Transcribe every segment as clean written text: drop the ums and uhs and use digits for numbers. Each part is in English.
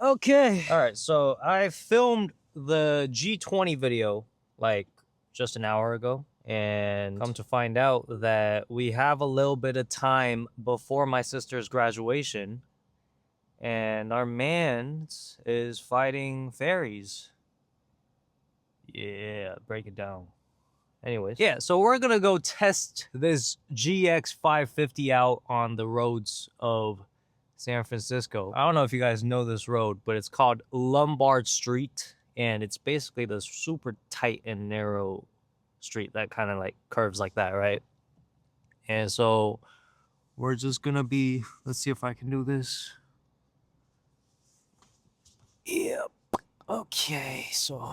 Okay. All right, so I filmed the G20 video like just an hour ago, and come to find out that we have a little bit of time before my sister's graduation, and our man is fighting fairies. Yeah, break it down. Anyways, yeah, so we're gonna go test this GX 550 out on the roads of San Francisco. I don't know if you guys know this road, but it's called Lombard Street, and it's basically the super tight and narrow street that kind of like curves like that, right? And so we're just gonna be, let's see if I can do this. Yep. Okay, so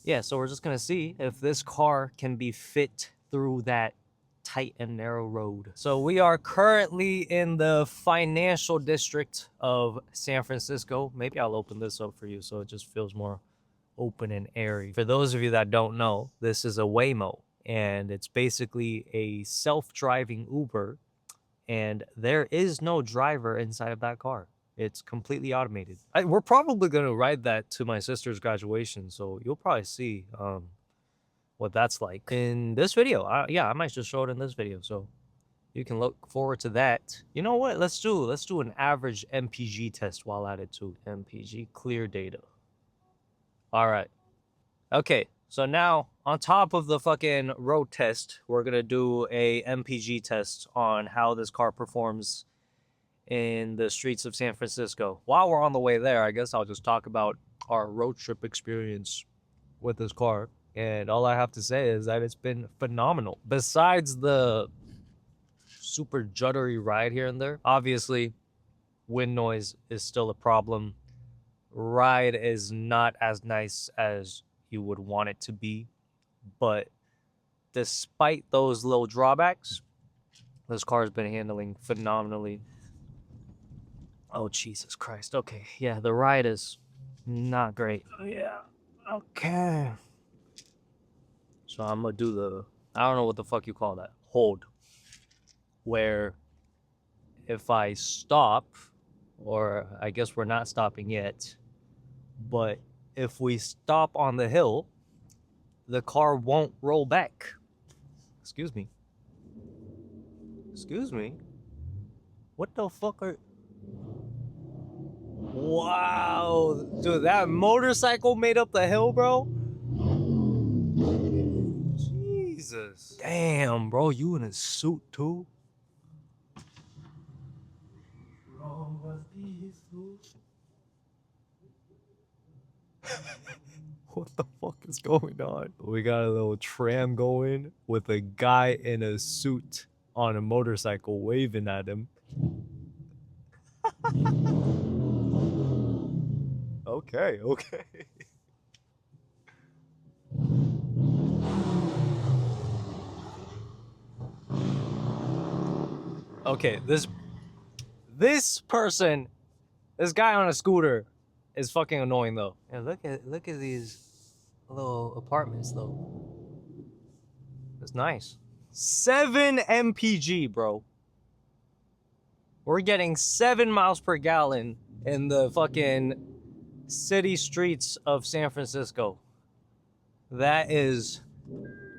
yeah, so we're just gonna see if this car can be fit through that tight and narrow road. So we are currently in the financial district of San Francisco. Maybe I'll open this up for you so it just feels more open and airy. For those of you that don't know, this is a Waymo, and it's basically a self-driving Uber, and there is no driver inside of that car. It's completely automated. We're probably going to ride that to my sister's graduation, so you'll probably see what that's like in this video. Yeah, I might just show it in this video, so you can look forward to that. You know what? Let's do an average MPG test while at it too. MPG clear data. All right. Okay, so now on top of the fucking road test, we're gonna do a MPG test on how this car performs in the streets of San Francisco. While we're on the way there, I guess I'll just talk about our road trip experience with this car. And all I have to say is that it's been phenomenal. Besides the super juddery ride here and there, obviously, wind noise is still a problem. Ride is not as nice as you would want it to be. But despite those little drawbacks, this car has been handling phenomenally. Oh, Jesus Christ. Okay, yeah, the ride is not great. Oh, yeah, okay. So I'm gonna do the, I don't know what the fuck you call that, hold. Where if I stop, or I guess we're not stopping yet, but if we stop on the hill, the car won't roll back. Excuse me. Excuse me? What the fuck are... Wow, dude, that motorcycle made up the hill, bro. Jesus. Damn, bro, you in a suit too? What the fuck is going on? We got a little tram going with a guy in a suit on a motorcycle waving at him. Okay. Okay, this person, this guy on a scooter is fucking annoying though. And look at these little apartments though. It's nice. 7 mpg, bro. We're getting 7 miles per gallon in the fucking city streets of San Francisco. That is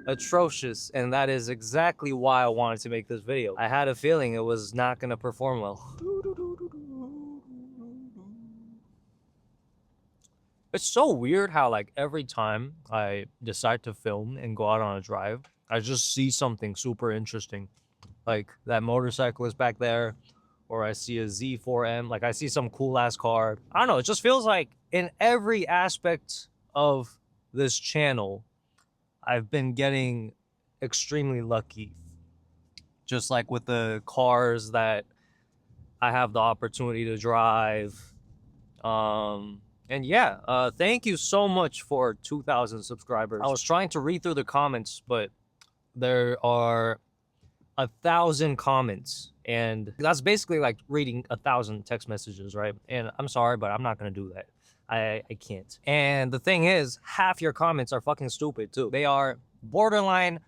atrocious, and that is exactly why I wanted to make this video. I had a feeling it was not gonna perform well. It's so weird how like every time I decide to film and go out on a drive, I just see something super interesting. Like that motorcyclist back there, or I see a Z4M, like I see some cool ass car. I don't know, it just feels like in every aspect of this channel, I've been getting extremely lucky. Just like with the cars that I have the opportunity to drive. And yeah, thank you so much for 2,000 subscribers. I was trying to read through the comments, but there are 1,000 comments, and that's basically like reading 1,000 text messages, right? And I'm sorry, but I'm not gonna do that. I can't. And the thing is, half your comments are fucking stupid too. They are borderline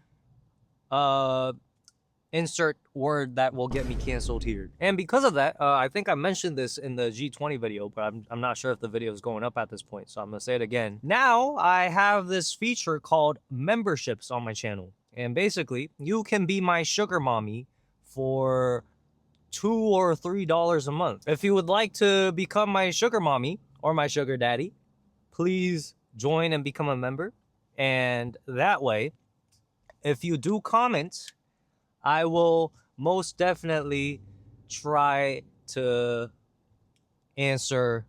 insert word that will get me canceled here. And because of that, I think I mentioned this in the G20 video, but I'm not sure if the video is going up at this point, so I'm gonna say it again. Now I have this feature called memberships on my channel, and basically you can be my sugar mommy for $2 or $3 a month. If you would like to become my sugar mommy or my sugar daddy, please join and become a member. And that way, if you do comment, I will most definitely try to answer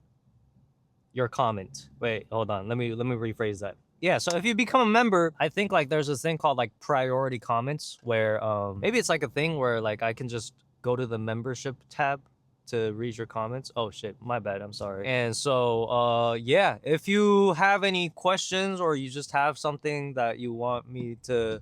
your comment. Wait, hold on. Let me rephrase that. Yeah, so if you become a member, I think like there's this thing called like priority comments where maybe it's like a thing where like I can just go to the membership tab to read your comments. Oh shit, my bad, I'm sorry. And so yeah, if you have any questions or you just have something that you want me to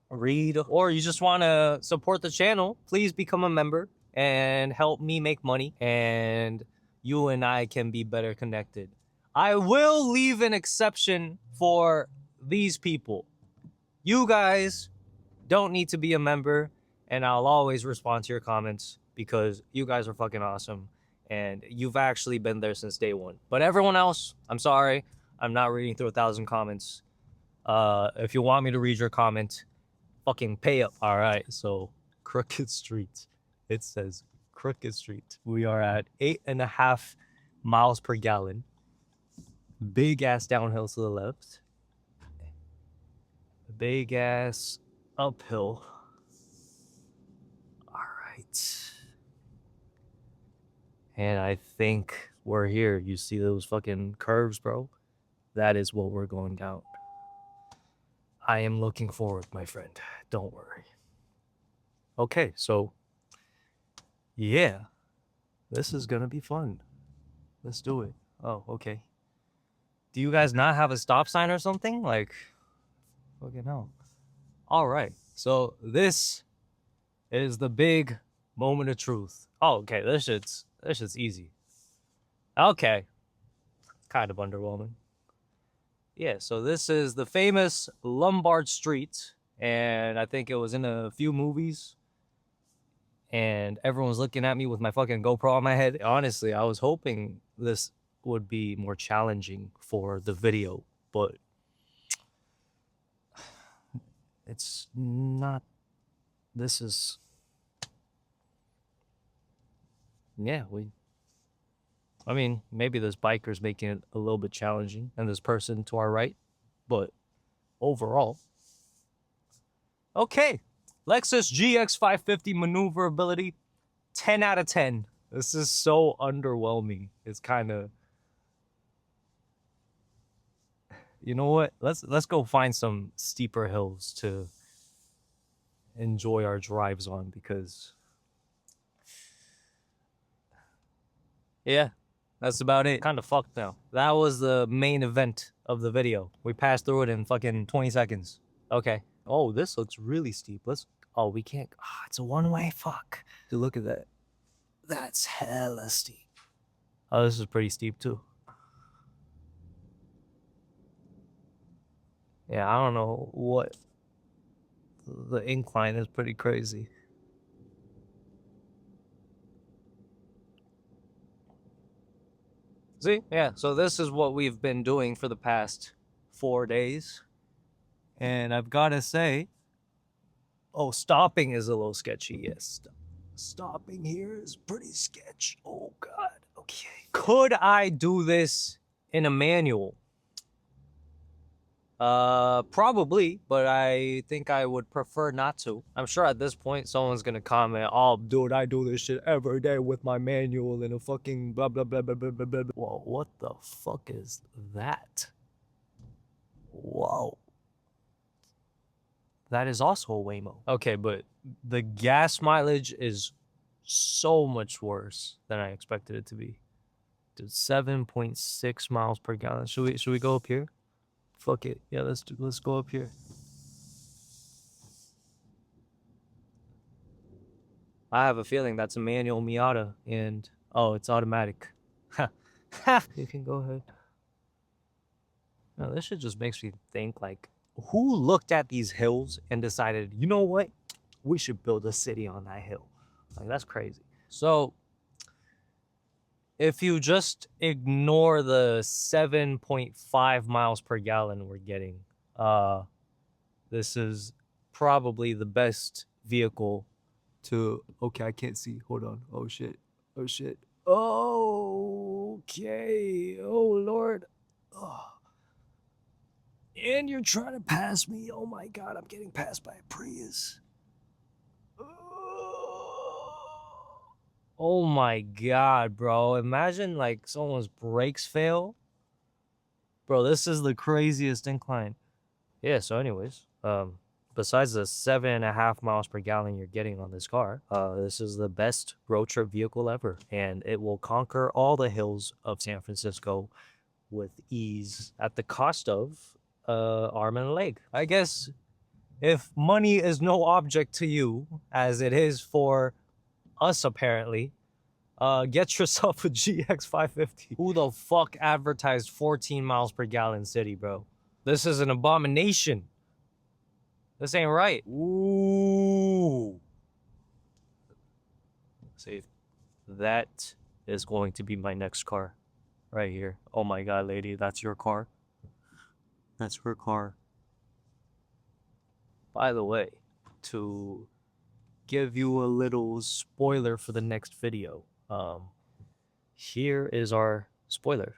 read, or you just want to support the channel, please become a member and help me make money, and you and I can be better connected. I will leave an exception for these people. You guys don't need to be a member, and I'll always respond to your comments because you guys are fucking awesome and you've actually been there since day one. But everyone else, I'm sorry, I'm not reading through 1,000 comments. If you want me to read your comment, fucking pay up. All right, so Crooked Street. It says Crooked Street. We are at 8.5 miles per gallon. Big ass downhill to the left. Big ass uphill. All right. And I think we're here. You see those fucking curves, bro? That is what we're going down. I am looking forward, my friend. Don't worry. Okay, so yeah, this is gonna be fun. Let's do it. Oh, okay. Do you guys not have a stop sign or something? Like, fucking hell. All right, so this is the big moment of truth. Oh, okay, this shit's easy. Okay, kind of underwhelming. Yeah, so this is the famous Lombard Street, and I think it was in a few movies, and everyone's looking at me with my fucking GoPro on my head. Honestly, I was hoping this would be more challenging for the video, but it's not. This is, yeah, I mean, maybe this biker's making it a little bit challenging, and this person to our right, but overall, okay. Lexus GX 550 maneuverability, 10 out of 10. This is so underwhelming. It's kind of, you know what? Let's go find some steeper hills to enjoy our drives on, because yeah, that's about it. Kind of fucked now. That was the main event of the video. We passed through it in fucking 20 seconds. Okay. Oh, this looks really steep. Oh, we can't. Oh, it's a one-way. Fuck. Dude, look at that. That's hella steep. Oh, this is pretty steep too. Yeah, I don't know what. The incline is pretty crazy. See? Yeah, so this is what we've been doing for the past 4 days. And I've got to say, oh, stopping is a little sketchy. Yes, stopping here is pretty sketch. Oh, God. Okay. Could I do this in a manual? Probably, but I think I would prefer not to. I'm sure at this point someone's gonna comment, "Oh, dude, I do this shit every day with my manual in a fucking blah blah blah blah blah blah blah." Whoa, what the fuck is that? Whoa. That is also a Waymo. Okay, but the gas mileage is so much worse than I expected it to be. Dude, 7.6 miles per gallon. Should we go up here? Fuck it. Yeah, let's go up here. I have a feeling that's a manual Miata, and oh, it's automatic. You can go ahead. No, this shit just makes me think, like, who looked at these hills and decided, you know what? we should build a city on that hill. Like, that's crazy. So if you just ignore the 7.5 miles per gallon we're getting, this is probably the best vehicle to... Okay, I can't see. Hold on. Oh, shit. Oh, shit. Okay. Oh, Lord. Oh. And you're trying to pass me. Oh, my God. I'm getting passed by a Prius. Oh, my God, bro. Imagine, like, someone's brakes fail. Bro, this is the craziest incline. Yeah, so anyways, besides the 7.5 miles per gallon you're getting on this car, this is the best road trip vehicle ever, and it will conquer all the hills of San Francisco with ease at the cost of arm and a leg. I guess if money is no object to you, as it is for us apparently, get yourself a GX 550. Who the fuck advertised 14 miles per gallon city, bro? This is an abomination. This ain't right. Ooh. See, that is going to be my next car. Right here. Oh my God, lady, that's your car? That's her car. By the way, to give you a little spoiler for the next video, here is our spoiler.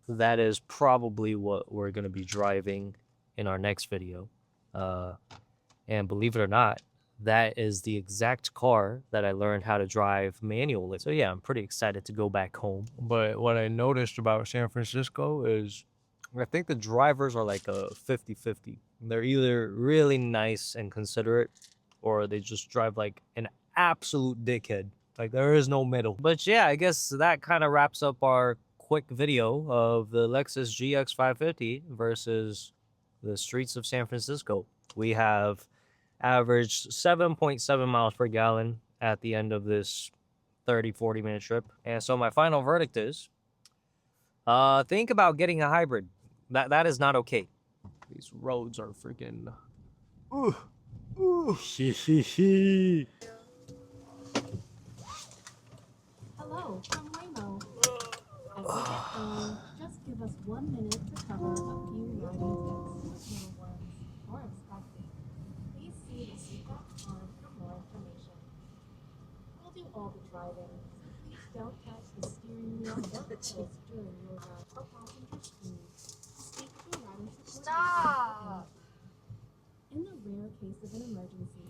That is probably what we're going to be driving in our next video. And believe it or not, that is the exact car that I learned how to drive manually. So yeah, I'm pretty excited to go back home. But what I noticed about San Francisco is I think the drivers are like a 50-50. They're either really nice and considerate, or they just drive like an absolute dickhead. Like, there is no middle. But yeah, I guess that kind of wraps up our quick video of the Lexus GX 550 versus the streets of San Francisco. We have averaged 7.7 miles per gallon at the end of this 30-40 minute trip. And so my final verdict is, think about getting a hybrid. That is not okay. These roads are freaking... Ooh. Ooh. Hello, from Waymo. As we get going, just give us 1 minute to cover a few riding tips, little ones, or expected. Please see the seatbelt card for more information. We'll do all the driving, so please don't touch the steering wheel or pedals during your ride or passenger screen. Speak to a rider support. Stop! In the rare case of an emergency,